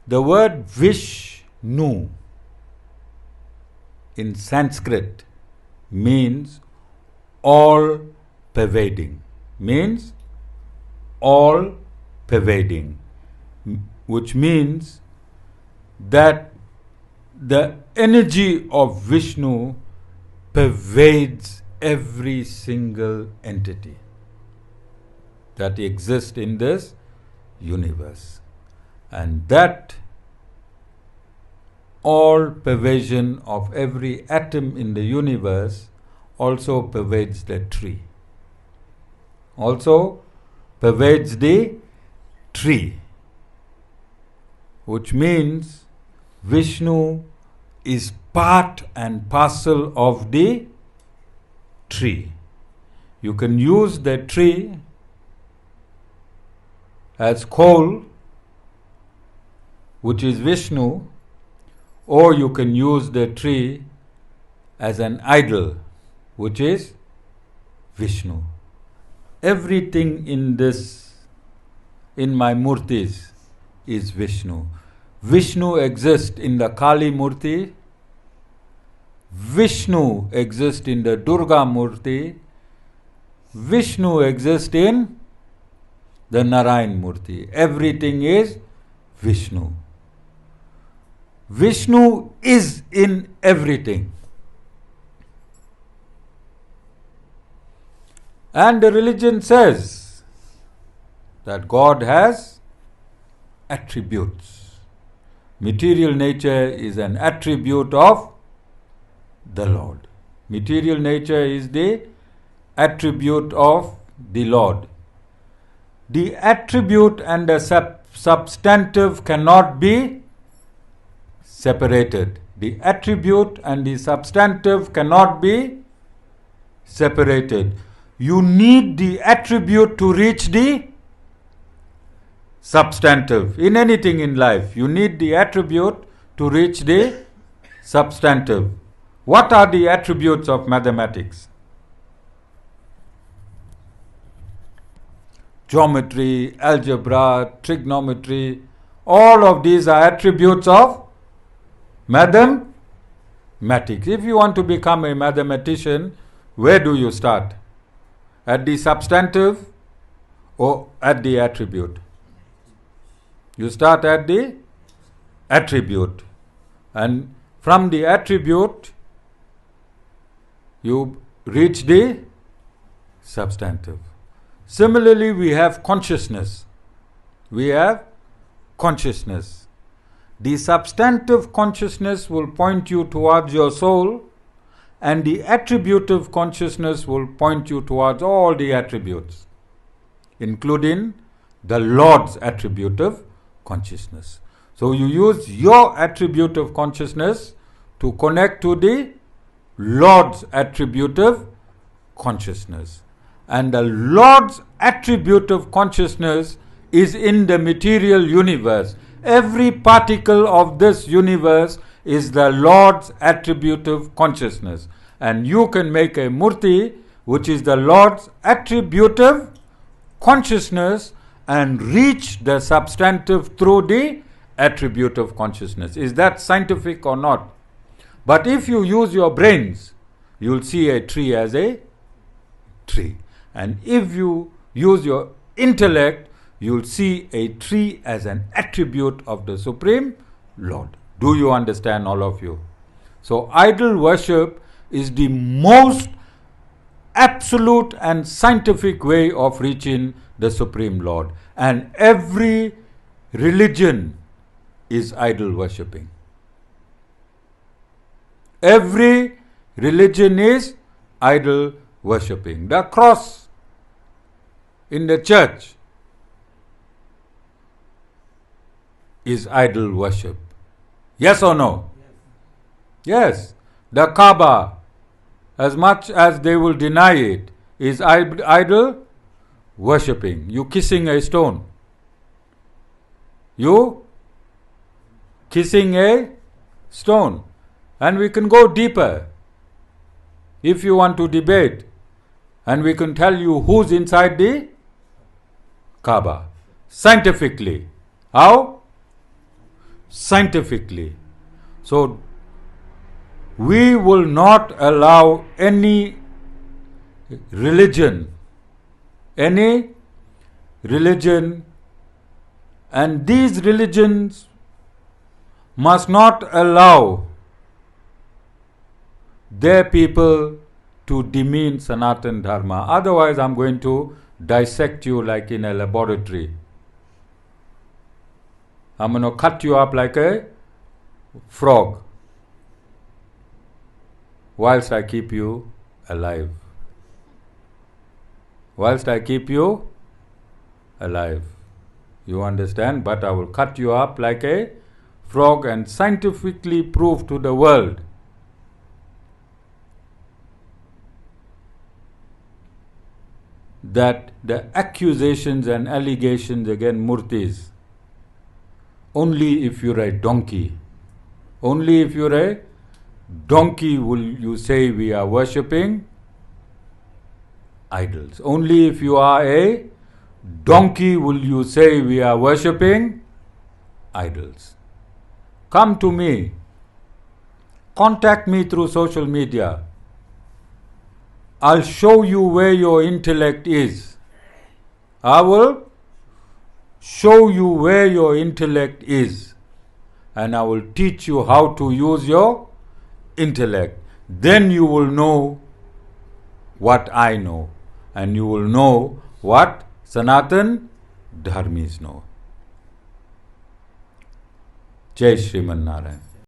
The word Vishnu in Sanskrit means all-pervading. Means all-pervading, which means that the energy of Vishnu pervades every single entity that exists in this universe. And that all-pervasion of every atom in the universe also pervades the tree. Also pervades the tree, which means Vishnu is part and parcel of the tree. You can use the tree as coal, which is Vishnu, or you can use the tree as an idol, which is Vishnu. Everything in my murtis is Vishnu. Vishnu exists in the Kali Murti. Vishnu exists in the Durga Murti. Vishnu exists in the Narayan Murti. Everything is Vishnu. Vishnu is in everything. And the religion says that God has attributes. Material nature is an attribute of the Lord. Material nature is the attribute of the Lord. The attribute and the substantive cannot be separated. The attribute and the substantive cannot be separated. You need the attribute to reach the substantive. In anything in life, you need the attribute to reach the substantive. What are the attributes of mathematics? Geometry, algebra, trigonometry, all of these are attributes of mathematics. If you want to become a mathematician, where do you start? At the substantive or at the attribute? You start at the attribute, and from the attribute you reach the substantive. Similarly, we have consciousness. We have consciousness. The substantive consciousness will point you towards your soul, and the attributive consciousness will point you towards all the attributes, including the Lord's attributive consciousness. So you use your attributive consciousness to connect to the Lord's attributive consciousness. And the Lord's attributive consciousness is in the material universe. Every particle of this universe is the Lord's attributive consciousness. And you can make a murti, which is the Lord's attributive consciousness, and reach the substantive through the attributive consciousness. Is that scientific or not? But if you use your brains, you will see a tree as a tree. And if you use your intellect, you will see a tree as an attribute of the Supreme Lord. Do you understand, all of you? So idol worship is the most absolute and scientific way of reaching the Supreme Lord. And every religion is idol worshipping. Every religion is idol worshipping. The cross in the church is idol worship. Yes or no? Yes. The Kaaba, as much as they will deny it, is idol worshipping. You kissing a stone. You kissing a stone. And we can go deeper if you want to debate. And we can tell you who's inside the Kaaba. Scientifically. How? scientifically. So, we will not allow any religion, and these religions must not allow their people to demean Sanatan Dharma. Otherwise, I'm going to dissect you like in a laboratory. I'm going to cut you up like a frog whilst I keep you alive. Whilst I keep you alive. You understand? But I will cut you up like a frog and scientifically prove to the world that the accusations and allegations against murtis, only if you're a donkey, only if you're a donkey will you say we are worshipping idols. Only if you are a donkey will you say we are worshipping idols. Come to me. Contact me through social media. I'll show you where your intellect is. I will show you where your intellect is. And I will teach you how to use your intellect. Then you will know what I know. And you will know what Sanatan Dharmies know. Jai Sriman Narayan.